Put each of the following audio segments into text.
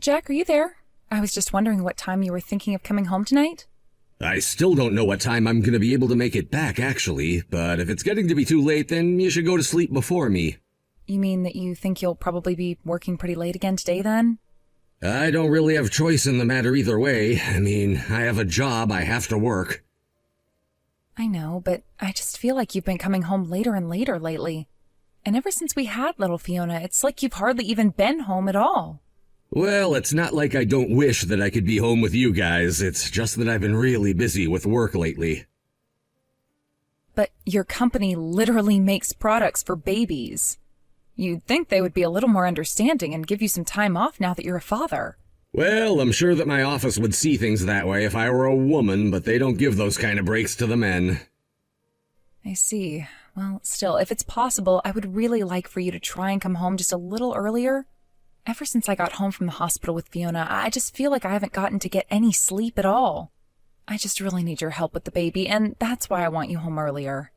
Jack, are you there? I was just wondering what time you were thinking of coming home tonight. I still don't know what time I'm gonna be able to make it back, actually, but if it's getting to be too late, then you should go to sleep before me. You mean that you think you'll probably be working pretty late again today, then? I don't really have choice in the matter either way. I mean, I have a job, I have to work. I know, but I just feel like you've been coming home later and later lately. And ever since we had little Fiona, it's like you've hardly even been home at all. Well, it's not like I don't wish that I could be home with you guys. It's just that I've been really busy with work lately. But your company literally makes products for babies. You'd think they would be a little more understanding and give you some time off now that you're a father. Well, I'm sure that my office would see things that way if I were a woman, but they don't give those kind of breaks to the men. I see. Well, still, if it's possible, I would really like for you to try and come home just a little earlier. Ever since I got home from the hospital with Fiona, I just feel like I haven't gotten to get any sleep at all. I just really need your help with the baby, and that's why I want you home earlier.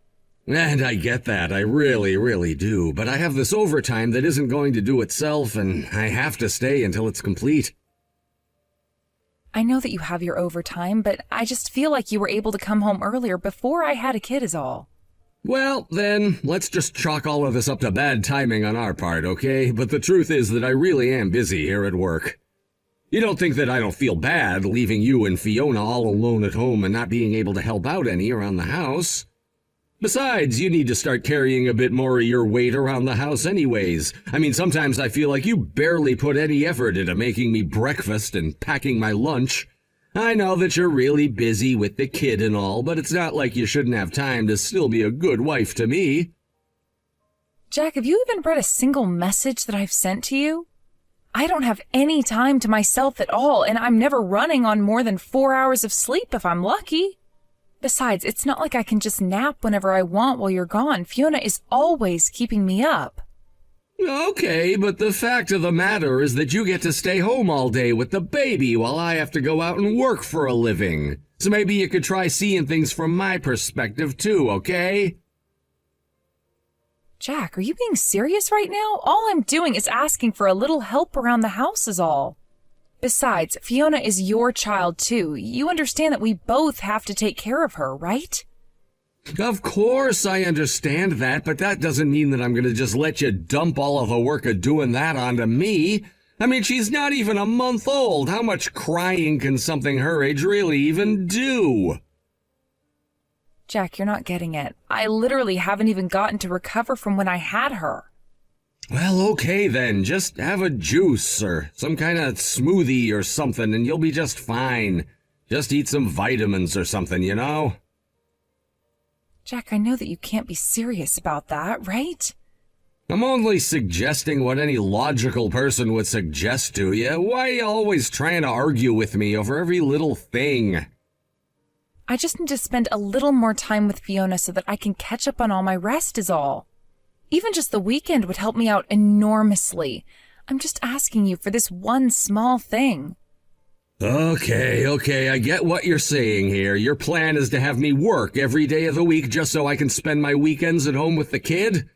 And I get that, I really, really do, but I have this overtime that isn't going to do itself, and I have to stay until it's complete. I know that you have your overtime, but I just feel like you were able to come home earlier before I had a kid is all. Well, then, let's just chalk all of this up to bad timing on our part, okay? But the truth is that I really am busy here at work. You don't think that I don't feel bad leaving you and Fiona all alone at home and not being able to help out any around the house? Besides, you need to start carrying a bit more of your weight around the house anyways. I mean, sometimes I feel like you barely put any effort into making me breakfast and packing my lunch. I know that you're really busy with the kid and all, but it's not like you shouldn't have time to still be a good wife to me. Jack, have you even read a single message that I've sent to you? I don't have any time to myself at all, and I'm never running on more than 4 hours of sleep if I'm lucky. Besides, it's not like I can just nap whenever I want while you're gone. Fiona is always keeping me up. Okay, but the fact of the matter is that you get to stay home all day with the baby while I have to go out and work for a living. So maybe you could try seeing things from my perspective too, okay? Jack, are you being serious right now? All I'm doing is asking for a little help around the house is all. Besides, Fiona is your child too. You understand that we both have to take care of her, right? Of course I understand that, but that doesn't mean that I'm gonna just let you dump all of the work of doing that onto me. I mean, she's not even a month old. How much crying can something her age really even do? Jack, you're not getting it. I literally haven't even gotten to recover from when I had her. Well, okay then. Just have a juice or some kind of smoothie or something and you'll be just fine. Just eat some vitamins or something, you know? Jack, I know that you can't be serious about that, right? I'm only suggesting what any logical person would suggest to you. Why are you always trying to argue with me over every little thing? I just need to spend a little more time with Fiona so that I can catch up on all my rest is all. Even just the weekend would help me out enormously. I'm just asking you for this one small thing. Okay, I get what you're saying here. Your plan is to have me work every day of the week just so I can spend my weekends at home with the kid?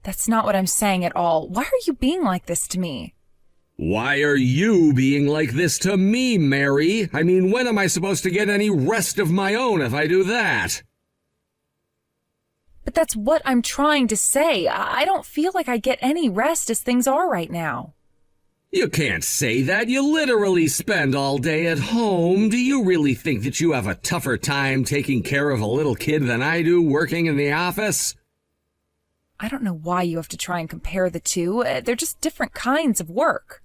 That's not what I'm saying at all. Why are you being like this to me? Why are you being like this to me, Mary? I mean, when am I supposed to get any rest of my own if I do that? But that's what I'm trying to say. I don't feel like I get any rest as things are right now. You can't say that. You literally spend all day at home. Do you really think that you have a tougher time taking care of a little kid than I do working in the office? I don't know why you have to try and compare the two. They're just different kinds of work.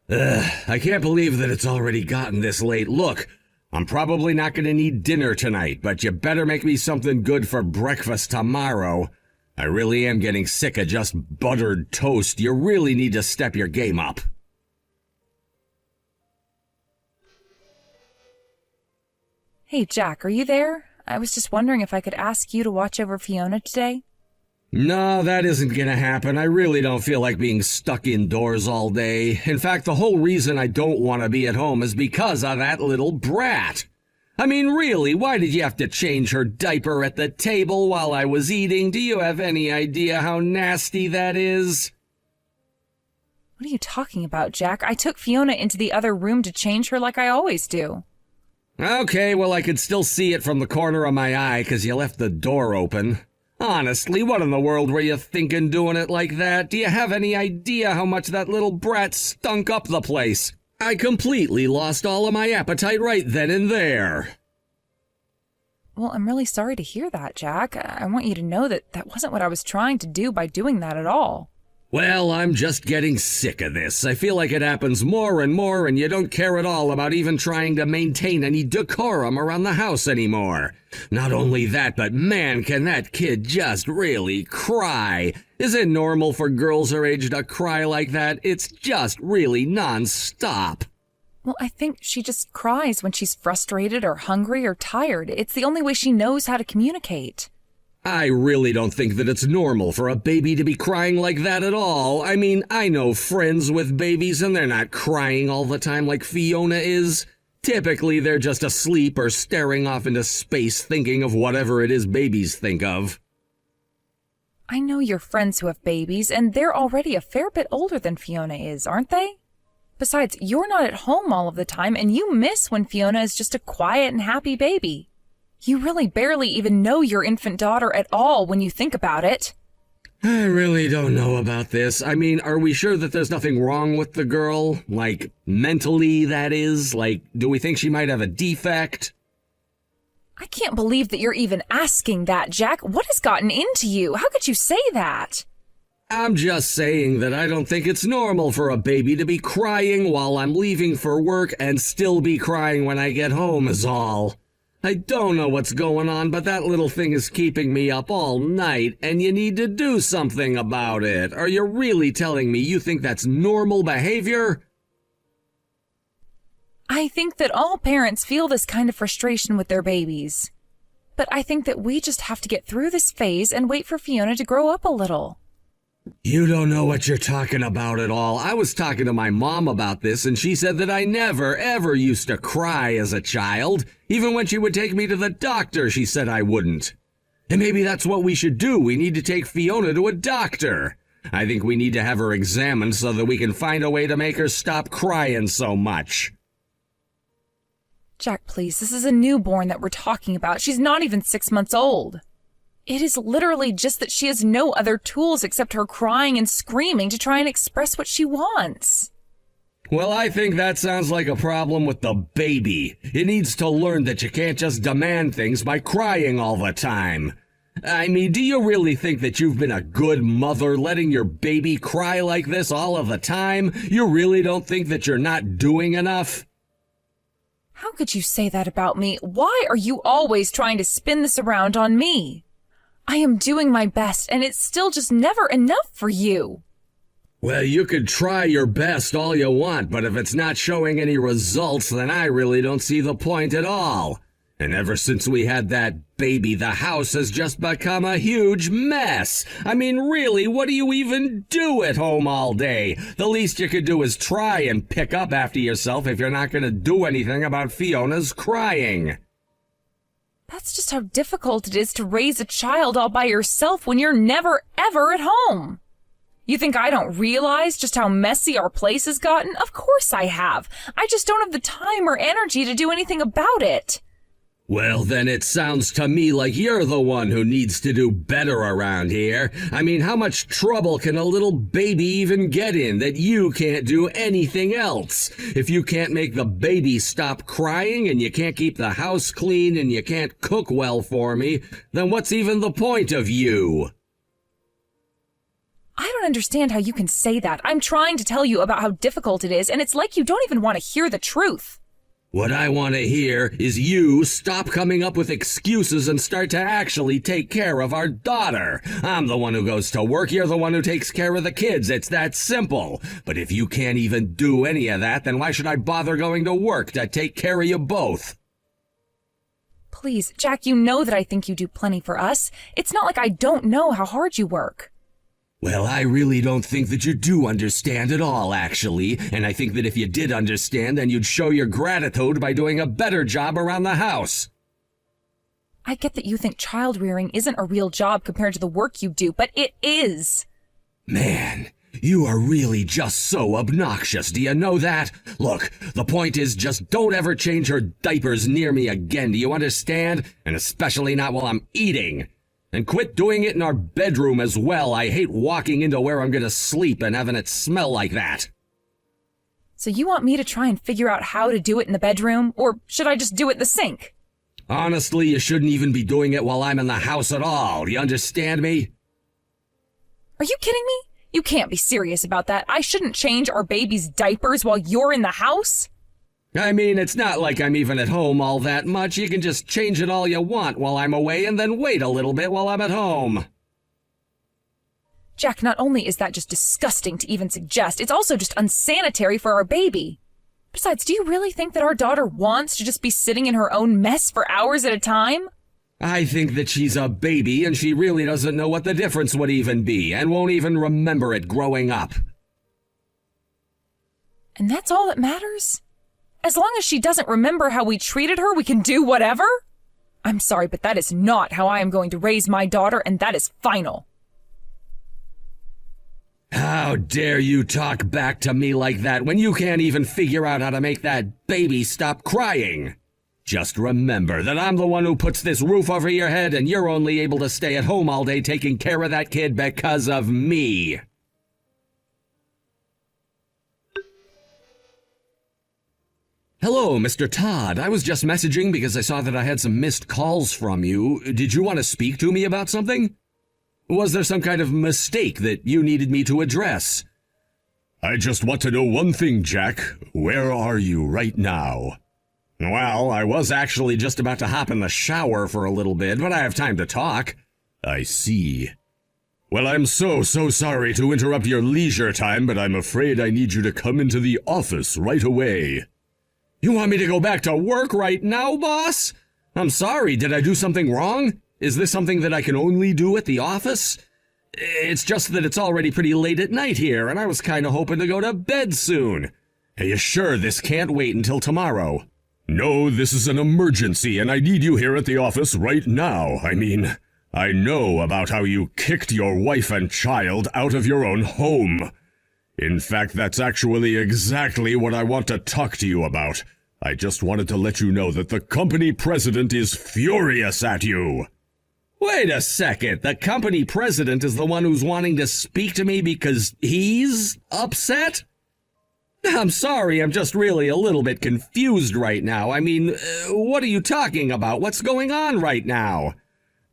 I can't believe that it's already gotten this late. Look, I'm probably not going to need dinner tonight, but you better make me something good for breakfast tomorrow. I really am getting sick of just buttered toast. You really need to step your game up. Hey, Jack, are you there? I was just wondering if I could ask you to watch over Fiona today. No, that isn't gonna happen. I really don't feel like being stuck indoors all day. In fact, the whole reason I don't want to be at home is because of that little brat. I mean, really, why did you have to change her diaper at the table while I was eating? Do you have any idea how nasty that is? What are you talking about, Jack? I took Fiona into the other room to change her like I always do. Okay, well, I could still see it from the corner of my eye because you left the door open. Honestly, what in the world were you thinking doing it like that? Do you have any idea how much that little brat stunk up the place? I completely lost all of my appetite right then and there. Well, I'm really sorry to hear that, Jack. I want you to know that that wasn't what I was trying to do by doing that at all. Well, I'm just getting sick of this. I feel like it happens more and more, and you don't care at all about even trying to maintain any decorum around the house anymore. Not only that, but man, can that kid just really cry. Is it normal for girls her age to cry like that? It's just really non-stop. Well, I think she just cries when she's frustrated or hungry or tired. It's the only way she knows how to communicate. I really don't think that it's normal for a baby to be crying like that at all. I mean, I know friends with babies and they're not crying all the time like Fiona is. Typically, they're just asleep or staring off into space thinking of whatever it is babies think of. I know your friends who have babies, and they're already a fair bit older than Fiona is, aren't they? Besides, you're not at home all of the time, and you miss when Fiona is just a quiet and happy baby. You really barely even know your infant daughter at all when you think about it. I really don't know about this. I mean, are we sure that there's nothing wrong with the girl? Like, mentally, that is? Like, do we think she might have a defect? I can't believe that you're even asking that, Jack. What has gotten into you? How could you say that? I'm just saying that I don't think it's normal for a baby to be crying while I'm leaving for work and still be crying when I get home is all. I don't know what's going on, but that little thing is keeping me up all night, and you need to do something about it. Are you really telling me you think that's normal behavior? I think that all parents feel this kind of frustration with their babies. But I think that we just have to get through this phase and wait for Fiona to grow up a little. You don't know what you're talking about at all. I was talking to my mom about this, and she said that I never, ever used to cry as a child. Even when she would take me to the doctor, she said I wouldn't. And maybe that's what we should do. We need to take Fiona to a doctor. I think we need to have her examined so that we can find a way to make her stop crying so much. Jack, please, this is a newborn that we're talking about. She's not even 6 months old. It is literally just that she has no other tools except her crying and screaming to try and express what she wants. Well, I think that sounds like a problem with the baby. It needs to learn that you can't just demand things by crying all the time. I mean, do you really think that you've been a good mother letting your baby cry like this all of the time? You really don't think that you're not doing enough? How could you say that about me? Why are you always trying to spin this around on me? I am doing my best, and it's still just never enough for you. Well, you could try your best all you want, but if it's not showing any results, then I really don't see the point at all. And ever since we had that baby, the house has just become a huge mess. I mean, really, what do you even do at home all day? The least you could do is try and pick up after yourself if you're not going to do anything about Fiona's crying. That's just how difficult it is to raise a child all by yourself when you're never, ever at home. You think I don't realize just how messy our place has gotten? Of course I have. I just don't have the time or energy to do anything about it. Well, then it sounds to me like you're the one who needs to do better around here. I mean, how much trouble can a little baby even get in that you can't do anything else? If you can't make the baby stop crying and you can't keep the house clean and you can't cook well for me, then what's even the point of you? I don't understand how you can say that. I'm trying to tell you about how difficult it is, and it's like you don't even want to hear the truth. What I want to hear is you stop coming up with excuses and start to actually take care of our daughter. I'm the one who goes to work, you're the one who takes care of the kids. It's that simple. But if you can't even do any of that, then why should I bother going to work to take care of you both? Please, Jack, you know that I think you do plenty for us. It's not like I don't know how hard you work. Well, I really don't think that you do understand at all, actually. And I think that if you did understand, then you'd show your gratitude by doing a better job around the house. I get that you think child rearing isn't a real job compared to the work you do, but it is. Man, You are really just so obnoxious, do you know that? Look, the point is just don't ever change her diapers near me again, do you understand? And especially not while I'm eating. And quit doing it in our bedroom as well. I hate walking into where I'm gonna sleep and having it smell like that. So you want me to try and figure out how to do it in the bedroom, or should I just do it in the sink? Honestly, you shouldn't even be doing it while I'm in the house at all. You understand me? Are you kidding me? You can't be serious about that. I shouldn't change our baby's diapers while you're in the house? I mean, it's not like I'm even at home all that much. You can just change it all you want while I'm away and then wait a little bit while I'm at home. Jack, not only is that just disgusting to even suggest, it's also just unsanitary for our baby. Besides, do you really think that our daughter wants to just be sitting in her own mess for hours at a time? I think that she's a baby and she really doesn't know what the difference would even be and won't even remember it growing up. And that's all that matters? As long as she doesn't remember how we treated her, we can do whatever? I'm sorry, but that is not how I am going to raise my daughter, and that is final. How dare you talk back to me like that when you can't even figure out how to make that baby stop crying? Just remember that I'm the one who puts this roof over your head and you're only able to stay at home all day taking care of that kid because of me. Hello, Mr. Todd. I was just messaging because I saw that I had some missed calls from you. Did you want to speak to me about something? Was there some kind of mistake that you needed me to address? I just want to know one thing, Jack. Where are you right now? Well, I was actually just about to hop in the shower for a little bit, but I have time to talk. I see. Well, I'm so sorry to interrupt your leisure time, but I'm afraid I need you to come into the office right away. You want me to go back to work right now, boss? I'm sorry, did I do something wrong? Is this something that I can only do at the office? It's just that it's already pretty late at night here, and I was kind of hoping to go to bed soon. Are you sure this can't wait until tomorrow? No, this is an emergency, and I need you here at the office right now. I mean, I know about how you kicked your wife and child out of your own home. In fact, that's actually exactly what I want to talk to you about. I just wanted to let you know that the company president is furious at you. Wait a second, the company president is the one who's wanting to speak to me because he's upset? I'm sorry, I'm just really a little bit confused right now. I mean, what are you talking about? What's going on right now?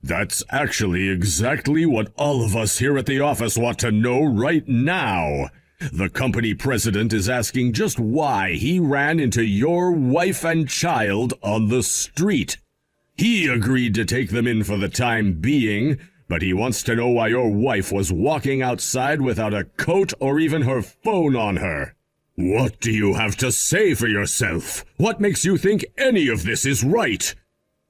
That's actually exactly what all of us here at the office want to know right now. The company president is asking just why he ran into your wife and child on the street. He agreed to take them in for the time being, but he wants to know why your wife was walking outside without a coat or even her phone on her. What do you have to say for yourself? What makes you think any of this is right?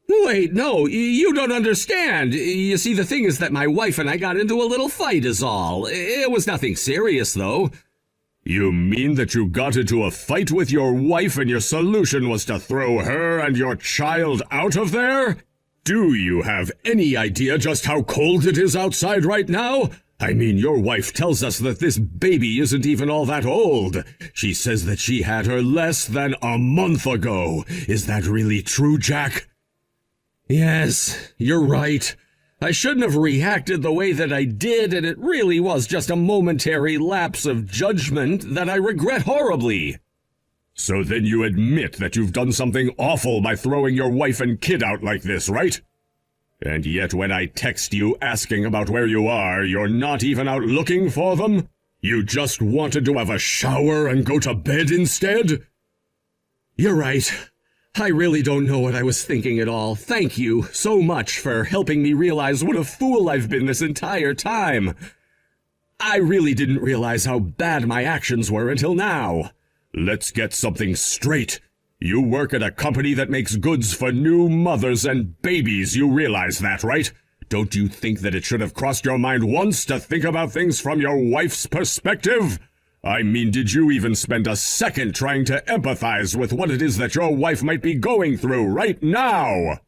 Wait, no, you don't understand. You see, the thing is that my wife and I got into a little fight is all. It was nothing serious, though. You mean that you got into a fight with your wife and your solution was to throw her and your child out of there? Do you have any idea just how cold it is outside right now? I mean, your wife tells us that this baby isn't even all that old. She says that she had her less than a month ago. Is that really true, Jack? Yes, you're right. I shouldn't have reacted the way that I did, and it really was just a momentary lapse of judgment that I regret horribly. So then you admit that you've done something awful by throwing your wife and kid out like this, right? And yet when I text you asking about where you are, you're not even out looking for them? You just wanted to have a shower and go to bed instead? You're right. I really don't know what I was thinking at all. Thank you so much for helping me realize what a fool I've been this entire time. I really didn't realize how bad my actions were until now. Let's get something straight. You work at a company that makes goods for new mothers and babies. You realize that, right? Don't you think that it should have crossed your mind once to think about things from your wife's perspective? I mean, did you even spend a second trying to empathize with what it is that your wife might be going through right now?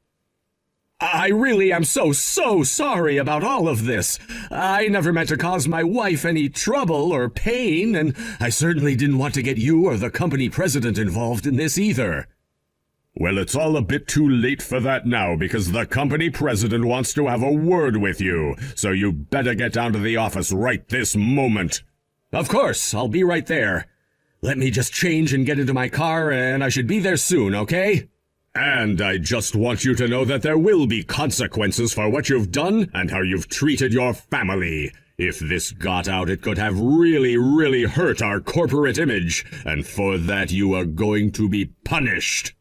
I really am so sorry about all of this. I never meant to cause my wife any trouble or pain, and I certainly didn't want to get you or the company president involved in this either. Well, it's all a bit too late for that now, because the company president wants to have a word with you, so you better get down to the office right this moment. Of course, I'll be right there. Let me just change and get into my car, and I should be there soon, okay? And I just want you to know that there will be consequences for what you've done and how you've treated your family. If this got out, it could have really hurt our corporate image, and for that you are going to be punished.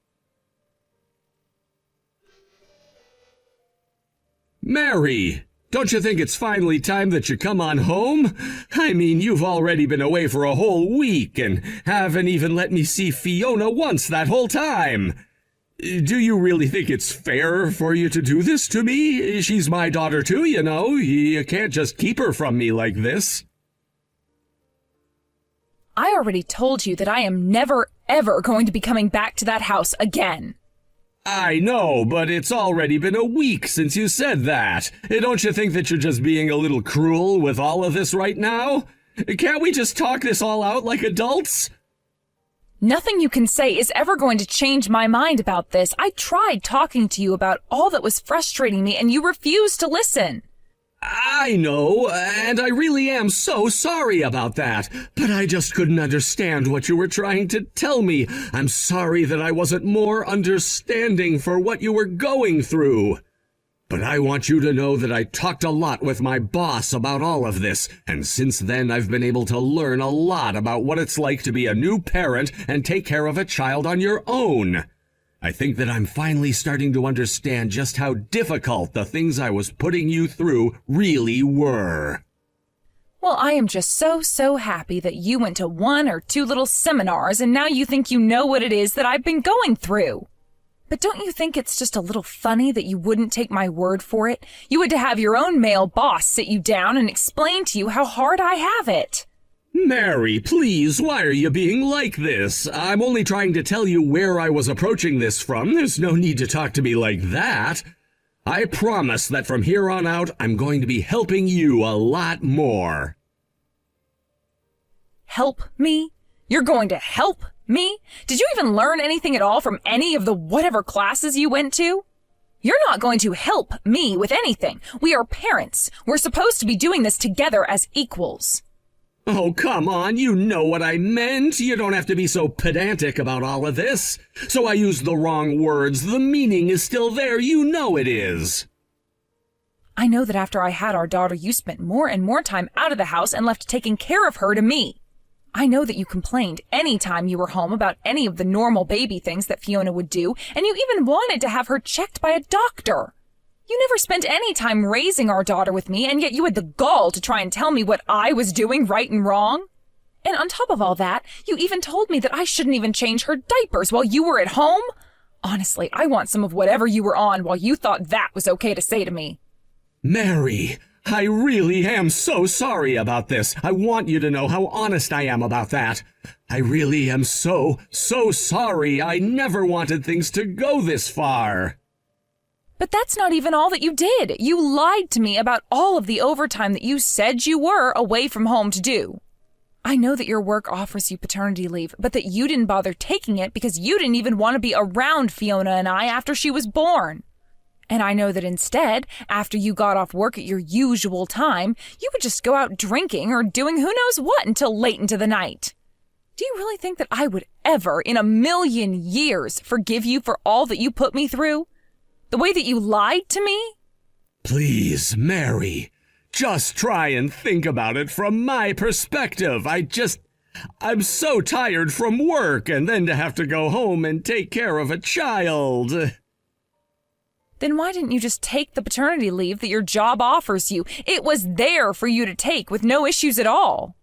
Mary, don't you think it's finally time that you come on home? I mean, you've already been away for a whole week and haven't even let me see Fiona once that whole time. Do you really think it's fair for you to do this to me? She's my daughter too, you know. You can't just keep her from me like this. I already told you that I am never, ever going to be coming back to that house again. I know, but it's already been a week since you said that. Don't you think that you're just being a little cruel with all of this right now? Can't we just talk this all out like adults? Nothing you can say is ever going to change my mind about this. I tried talking to you about all that was frustrating me, and you refused to listen. I know, and I really am so sorry about that, but I just couldn't understand what you were trying to tell me. I'm sorry that I wasn't more understanding for what you were going through. But I want you to know that I talked a lot with my boss about all of this, and since then I've been able to learn a lot about what it's like to be a new parent and take care of a child on your own. I think that I'm finally starting to understand just how difficult the things I was putting you through really were. Well, I am just so happy that you went to 1 or 2 little seminars and now you think you know what it is that I've been going through. But don't you think it's just a little funny that you wouldn't take my word for it? You had to have your own male boss sit you down and explain to you how hard I have it. Mary, please, why are you being like this? I'm only trying to tell you where I was approaching this from. There's no need to talk to me like that. I promise that from here on out, I'm going to be helping you a lot more. Help me? You're going to help me? Did you even learn anything at all from any of the whatever classes you went to? You're not going to help me with anything. We are parents. We're supposed to be doing this together as equals. Oh, come on, you know what I meant. You don't have to be so pedantic about all of this. So I used the wrong words. The meaning is still there. You know it is. I know that after I had our daughter, you spent more and more time out of the house and left taking care of her to me. I know that you complained any time you were home about any of the normal baby things that Fiona would do, and you even wanted to have her checked by a doctor. You never spent any time raising our daughter with me, and yet you had the gall to try and tell me what I was doing right and wrong. And on top of all that, you even told me that I shouldn't even change her diapers while you were at home. Honestly, I want some of whatever you were on while you thought that was okay to say to me. Mary, I really am so sorry about this. I want you to know how honest I am about that. I really am so sorry. I never wanted things to go this far. But that's not even all that you did. You lied to me about all of the overtime that you said you were away from home to do. I know that your work offers you paternity leave, but that you didn't bother taking it because you didn't even want to be around Fiona and I after she was born. And I know that instead, after you got off work at your usual time, you would just go out drinking or doing who knows what until late into the night. Do you really think that I would ever, in a million years, forgive you for all that you put me through? The way that you lied to me? Please, Mary, just try and think about it from my perspective. I'm so tired from work and then to have to go home and take care of a child. Then why didn't you just take the paternity leave that your job offers you? It was there for you to take with no issues at all.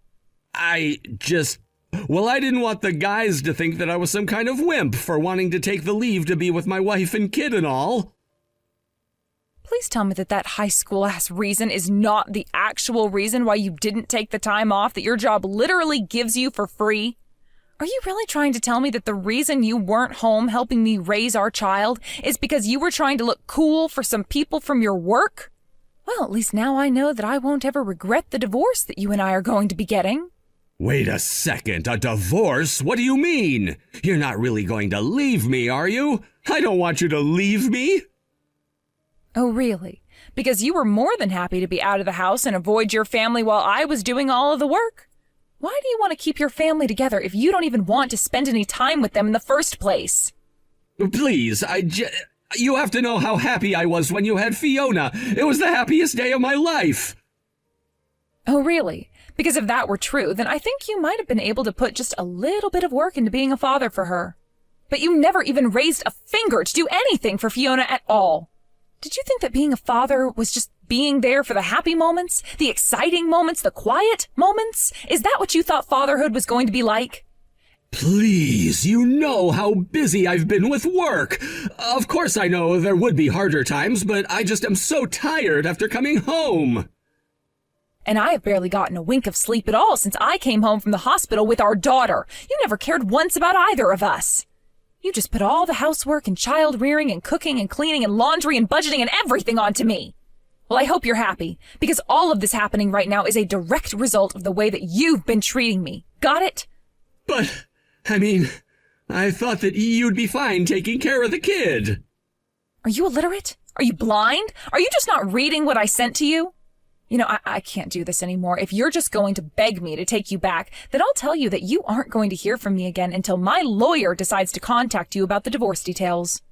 I didn't want the guys to think that I was some kind of wimp for wanting to take the leave to be with my wife and kid and all. Please tell me that that high school-ass reason is not the actual reason why you didn't take the time off that your job literally gives you for free. Are you really trying to tell me that the reason you weren't home helping me raise our child is because you were trying to look cool for some people from your work? Well, at least now I know that I won't ever regret the divorce that you and I are going to be getting. Wait a second, a divorce? What do you mean? You're not really going to leave me, are you? I don't want you to leave me. Oh, really? Because you were more than happy to be out of the house and avoid your family while I was doing all of the work? Why do you want to keep your family together if you don't even want to spend any time with them in the first place? Please, you have to know how happy I was when you had Fiona. It was the happiest day of my life. Oh, really? Because if that were true, then I think you might have been able to put just a little bit of work into being a father for her. But you never even raised a finger to do anything for Fiona at all. Did you think that being a father was just being there for the happy moments, the exciting moments, the quiet moments? Is that what you thought fatherhood was going to be like? Please, you know how busy I've been with work. Of course I know there would be harder times, but I just am so tired after coming home. And I have barely gotten a wink of sleep at all since I came home from the hospital with our daughter. You never cared once about either of us. You just put all the housework and child rearing and cooking and cleaning and laundry and budgeting and everything onto me. Well, I hope you're happy, because all of this happening right now is a direct result of the way that you've been treating me. Got it? But, I thought that you'd be fine taking care of the kid. Are you illiterate? Are you blind? Are you just not reading what I sent to you? You know, I can't do this anymore. If you're just going to beg me to take you back, then I'll tell you that you aren't going to hear from me again until my lawyer decides to contact you about the divorce details.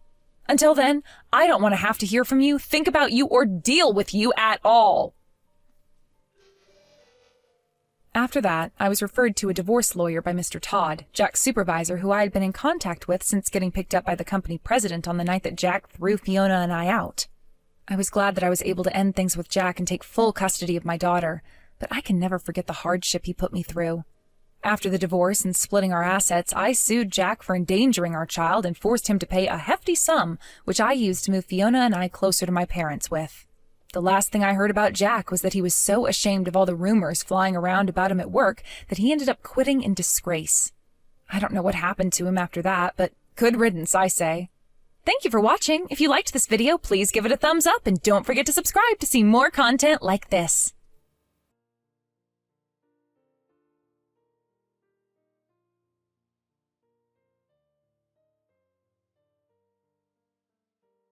Until then, I don't want to have to hear from you, think about you, or deal with you at all. After that, I was referred to a divorce lawyer by Mr. Todd, Jack's supervisor, who I had been in contact with since getting picked up by the company president on the night that Jack threw Fiona and I out. I was glad that I was able to end things with Jack and take full custody of my daughter, but I can never forget the hardship he put me through. After the divorce and splitting our assets, I sued Jack for endangering our child and forced him to pay a hefty sum, which I used to move Fiona and I closer to my parents with. The last thing I heard about Jack was that he was so ashamed of all the rumors flying around about him at work that he ended up quitting in disgrace. I don't know what happened to him after that, but good riddance, I say. Thank you for watching. If you liked this video, please give it a thumbs up and don't forget to subscribe to see more content like this.